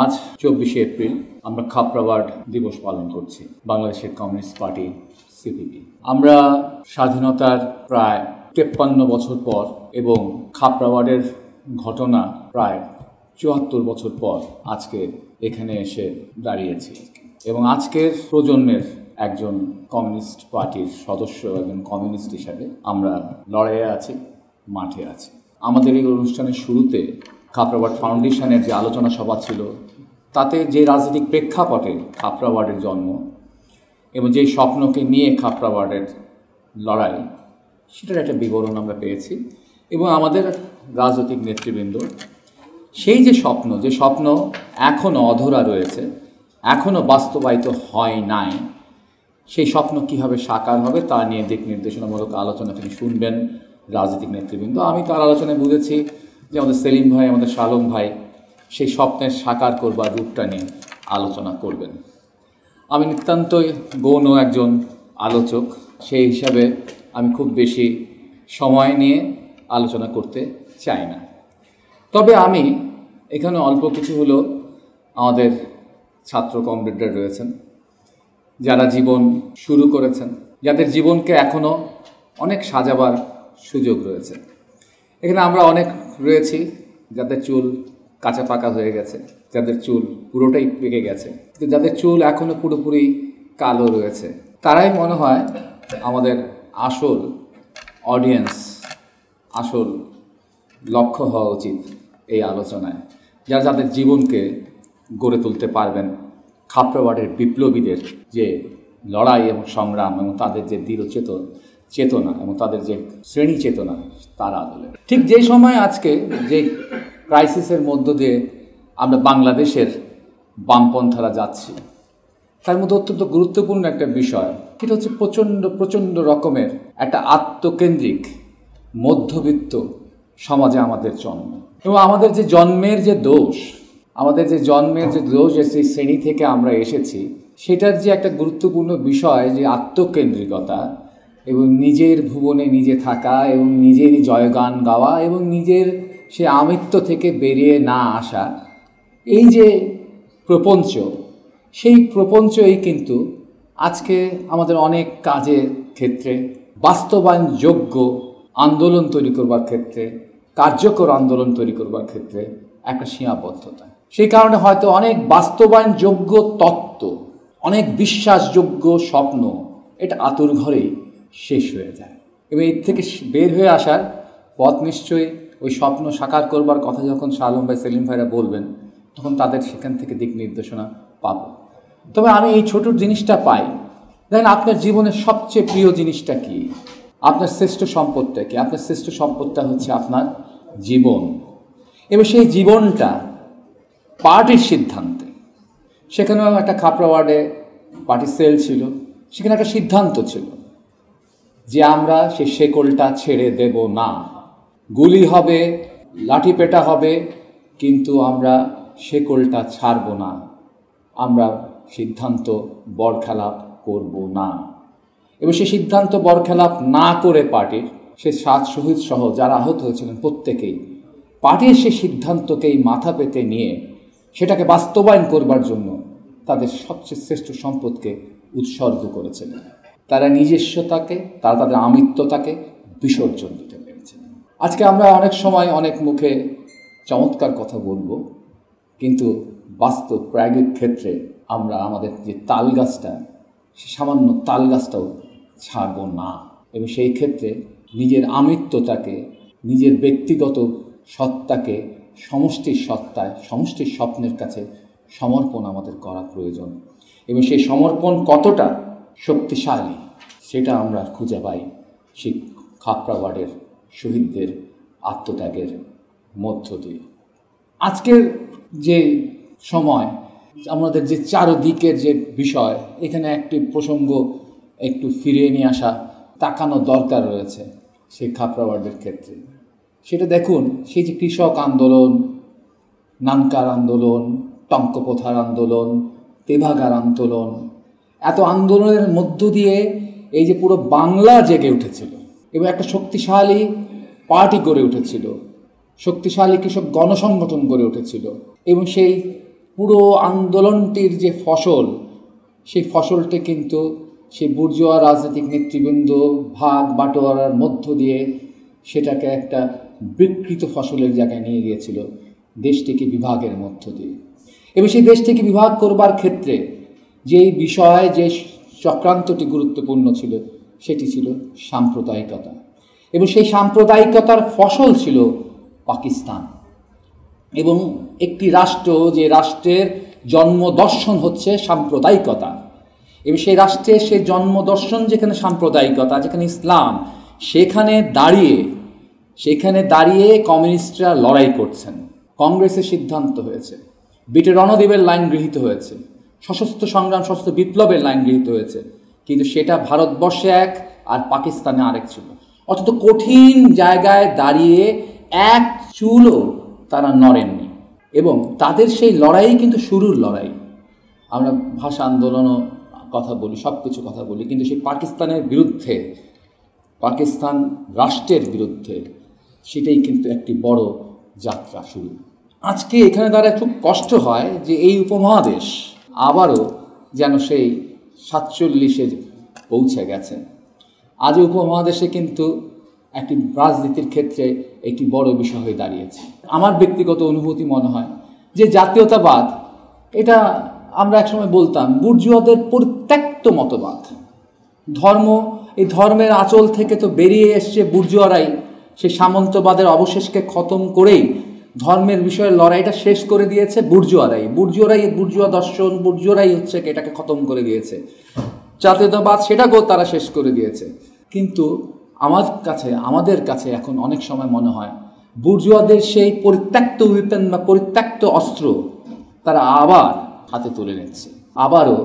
আজ 24শে এপ্রিল আমরা খাপড়াওয়ার্ড দিবস পালন করছি। বাংলাদেশের কমিউনিস্ট পার্টি সিপিবি। আমরা স্বাধীনতার প্রায় 53 বছর পর এবং খাপড়াওয়ার্ডের ঘটনা প্রায় 74 বছর পর আজকে এখানে এসে দাঁড়িয়েছি এবং আজকের প্রজন্মের একজন কমিউনিস্ট পার্টির সদস্য এবং কমিউনিস্ট হিসাবে আমরা লড়াইয়ে আছি, মাঠে আছি। আমাদের এই অনুষ্ঠানের শুরুতে খাপড়াওয়ার্ড ফাউন্ডেশনের যে আলোচনা সভা ছিল তাতে যে রাজনৈতিক প্রেক্ষাপটে খাপড়াওয়ার্ডের জন্ম এবং যেই স্বপ্নকে নিয়ে খাপড়াওয়ার্ডের লড়াই সেটার একটা বিবরণ আমরা পেয়েছি এবং আমাদের রাজনৈতিক নেতৃবৃন্দ সেই যে স্বপ্ন এখনও অধরা রয়েছে, এখনও বাস্তবায়িত হয় নাই, সেই স্বপ্ন কীভাবে সাকার হবে তা নিয়ে দিক নির্দেশনামূলক আলোচনা তিনি শুনবেন রাজনৈতিক নেতৃবৃন্দ। আমি তার আলোচনায় বুঝেছি যে আমাদের সেলিম ভাই, আমাদের শালম ভাই সেই স্বপ্নের সাকার করবার রূপটা নিয়ে আলোচনা করবেন। আমি নিতান্তই গৌণ একজন আলোচক, সেই হিসাবে আমি খুব বেশি সময় নিয়ে আলোচনা করতে চাই না। তবে আমি এখানে অল্প কিছু হলো আমাদের ছাত্র কমরেডরা রয়েছেন যারা জীবন শুরু করেছেন, যাদের জীবনকে এখনও অনেক সাজাবার সুযোগ রয়েছে। এখানে আমরা অনেক রয়েছি যাদের চুল কাঁচা পাকা হয়ে গেছে, যাদের চুল পুরোটাই পেকে গেছে, কিন্তু যাদের চুল এখনও পুরোপুরি কালো রয়েছে। তারাই মনে হয় আমাদের আসল অডিয়েন্স, আসল লক্ষ্য হওয়া উচিত এই আলোচনায়, যারা যাদের জীবনকে গড়ে তুলতে পারবেন খাপড়াওয়ার্ডের বিপ্লবীদের যে লড়াই এবং সংগ্রাম এবং তাদের যে দৃঢ় চেতনা এবং তাদের যে শ্রেণী চেতনা তার আদলে। ঠিক যে সময় আজকে যে ক্রাইসিসের মধ্য দিয়ে আমরা বাংলাদেশের বামপন্থারা যাচ্ছি, তার মধ্যে অত্যন্ত গুরুত্বপূর্ণ একটা বিষয়, সেটা হচ্ছে প্রচণ্ড রকমের একটা আত্মকেন্দ্রিক মধ্যবিত্ত সমাজে আমাদের জন্ম এবং আমাদের যে জন্মের যে দোষ, সেই শ্রেণী থেকে আমরা এসেছি, সেটার যে একটা গুরুত্বপূর্ণ বিষয় যে আত্মকেন্দ্রিকতা এবং নিজের ভুবনে নিজে থাকা এবং নিজেরই জয়গান গাওয়া এবং নিজের সে আমিত্ব থেকে বেরিয়ে না আসা, এই যে প্রপঞ্চ, সেই প্রপঞ্চই কিন্তু আজকে আমাদের অনেক কাজের ক্ষেত্রে বাস্তবায়নযোগ্য আন্দোলন তৈরি করবার ক্ষেত্রে, কার্যকর আন্দোলন তৈরি করবার ক্ষেত্রে একটা সীমাবদ্ধতা। সেই কারণে হয়তো অনেক বাস্তবায়নযোগ্য তত্ত্ব, অনেক বিশ্বাসযোগ্য স্বপ্ন এটা আতুর ঘরেই শেষ হয়ে যায় এবং এর থেকে বের হয়ে আসার পথ নিশ্চয়ই ওই স্বপ্ন সাকার করবার কথা যখন শালম ভাই, সেলিম ভাইরা বলবেন, তখন তাদের সেখান থেকে দিক নির্দেশনা পাব। তবে আমি এই ছোট জিনিসটা পাই, দেখেন আপনার জীবনের সবচেয়ে প্রিয় জিনিসটা কি, আপনার শ্রেষ্ঠ সম্পদটা কি? আপনার শ্রেষ্ঠ সম্পদটা হচ্ছে আপনার জীবন এবং সেই জীবনটা পার্টির সিদ্ধান্তে। সেখানেও একটা খাপড়াওয়ার্ডে পার্টি সেল ছিল, সেখানে একটা সিদ্ধান্ত ছিল যে আমরা সেই শেকলটা ছেড়ে দেব না, গুলি হবে, লাঠি পেটা হবে, কিন্তু আমরা শেকলটা ছাড়ব না, আমরা সিদ্ধান্ত বরখেলাপ করব না। এবং সেই সিদ্ধান্ত বরখেলাপ না করে পার্টির সে 7 শহীদ সহ যারা আহত হয়েছিলেন প্রত্যেকেই পার্টির সেই সিদ্ধান্তকেই মাথা পেতে নিয়ে সেটাকে বাস্তবায়ন করবার জন্য তাদের সবচেয়ে শ্রেষ্ঠ সম্পদকে উৎসর্গ করেছিলেন। তারা নিজস্বতাকে, তারা তাদের আমিত্বতাকে বিসর্জন দিতে পেরেছেন। আজকে আমরা অনেক সময় অনেক মুখে চমৎকার কথা বলবো, কিন্তু বাস্তব প্রায়োগিক ক্ষেত্রে আমরা আমাদের যে তাল গাছটা, সে সামান্য তাল গাছটাও ছাড়ব না এবং সেই ক্ষেত্রে নিজের আমিত্বতাকে, নিজের ব্যক্তিগত সত্তাকে সমষ্টির সত্তায়, সমষ্টির স্বপ্নের কাছে সমর্পণ আমাদের করা প্রয়োজন এবং সেই সমর্পণ কতটা শক্তিশালী সেটা আমরা খুঁজে পাই সেই খাপড়াওয়ার্ডের শহীদদের আত্মত্যাগের মধ্য দিয়ে। আজকের যে সময়, আমাদের যে চারদিকের যে বিষয়, এখানে একটি প্রসঙ্গ একটু ফিরিয়ে নিয়ে আসা, তাকানো দরকার রয়েছে সেই খাপড়াওয়ার্ডের ক্ষেত্রে। সেটা দেখুন, সেই যে কৃষক আন্দোলন, নানকার আন্দোলন, টঙ্কপথার আন্দোলন, তেভাগার আন্দোলন, এত আন্দোলনের মধ্য দিয়ে এই যে পুরো বাংলা জেগে উঠেছিল এবং একটা শক্তিশালী পার্টি গড়ে উঠেছিল, শক্তিশালী কৃষক গণসংগঠন গড়ে উঠেছিল এবং সেই পুরো আন্দোলনটির যে ফসল, সেই ফসলটি কিন্তু সেই বুর্জোয়া রাজনৈতিক নেতৃবৃন্দ ভাগ বাটোয়ারার মধ্য দিয়ে সেটাকে একটা বিকৃত ফসলের জায়গায় নিয়ে গিয়েছিল, দেশটিকে বিভাগের মধ্য দিয়ে। এবং সেই দেশটিকে বিভাগ করবার ক্ষেত্রে যেই বিষয়, যে চক্রান্তটি গুরুত্বপূর্ণ ছিল, সেটি ছিল সাম্প্রদায়িকতা। এবং সেই সাম্প্রদায়িকতার ফসল ছিল পাকিস্তান। এবং একটি রাষ্ট্র, যে রাষ্ট্রের জন্মদর্শন হচ্ছে সাম্প্রদায়িকতা, এবং সেই রাষ্ট্রের সেই জন্মদর্শন যেখানে সাম্প্রদায়িকতা, যেখানে ইসলাম, সেখানে দাঁড়িয়ে কমিউনিস্টরা লড়াই করছেন। কংগ্রেসের সিদ্ধান্ত হয়েছে, বিটে রণদেবের লাইন গৃহীত হয়েছে, সশস্ত্র সংগ্রাম, সশস্ত্র বিপ্লবের লাইন গৃহীত হয়েছে, কিন্তু সেটা ভারতবর্ষে এক আর পাকিস্তানে আরেক ছিল। অথচ কঠিন জায়গায় দাঁড়িয়ে এক চুলও তারা নড়েননি। এবং তাদের সেই লড়াই কিন্তু শুরুর লড়াই। আমরা ভাষা আন্দোলনও কথা বলি, সব কিছু কথা বলি, কিন্তু সেই পাকিস্তানের বিরুদ্ধে, পাকিস্তান রাষ্ট্রের বিরুদ্ধে, সেটাই কিন্তু একটি বড় যাত্রা শুরু। আজকে এখানে দাঁড়ায় খুব কষ্ট হয় যে এই উপমহাদেশ আবারও যেন সেই 47-এ পৌঁছে গেছে। আজ উপমহাদেশে কিন্তু একটি রাজনীতির ক্ষেত্রে একটি বড় বিষয় হয়ে দাঁড়িয়েছে। আমার ব্যক্তিগত অনুভূতি মনে হয় যে জাতীয়তাবাদ, এটা আমরা একসময় বলতাম বুর্জোয়াদের পরিত্যক্ত মতবাদ। ধর্ম, এই ধর্মের আঁচল থেকে তো বেরিয়ে এসছে বুর্জোয়ারাই, সেই সামন্তবাদের অবশেষকে খতম করেই ধর্মের বিষয়ে লড়াইটা শেষ করে দিয়েছে বুর্জোয়ারাই। বুর্জোয়া দর্শন, বুর্জোয়ারাই হচ্ছে এটাকে খতম করে দিয়েছে। জাতীয়তাবাদ সেটাকেও তারা শেষ করে দিয়েছে। কিন্তু আমাদের কাছে এখন অনেক সময় মনে হয় বুর্জোয়াদের সেই পরিত্যক্ত উইপেন বা পরিত্যক্ত অস্ত্র তারা আবার হাতে তুলে নিচ্ছে। আবারও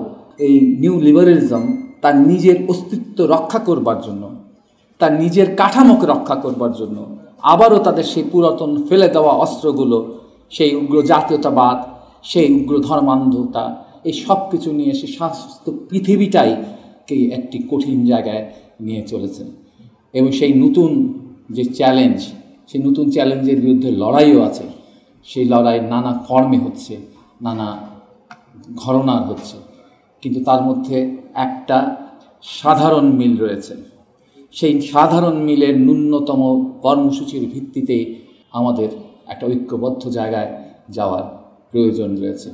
এই নিউ লিবারেলিজম তার নিজের অস্তিত্ব রক্ষা করবার জন্য, তার নিজের কাঠামোকে রক্ষা করবার জন্য আবারও তাদের সেই পুরাতন ফেলে দেওয়া অস্ত্রগুলো, সেই উগ্র জাতীয়তাবাদ, সেই উগ্র ধর্মান্ধতা, এই সব কিছু নিয়ে সে সমস্ত পৃথিবীটাইকে একটি কঠিন জায়গায় নিয়ে চলেছে। এবং সেই নতুন যে চ্যালেঞ্জ, সেই নতুন চ্যালেঞ্জের বিরুদ্ধে লড়াইও আছে। সেই লড়াই নানা ফর্মে হচ্ছে, নানা ঘরনার হচ্ছে, কিন্তু তার মধ্যে একটা সাধারণ মিল রয়েছে। সেই সাধারণ মিলের ন্যূনতম কর্মসূচির ভিত্তিতে আমাদের একটা ঐক্যবদ্ধ জায়গায় যাওয়ার প্রয়োজন রয়েছে।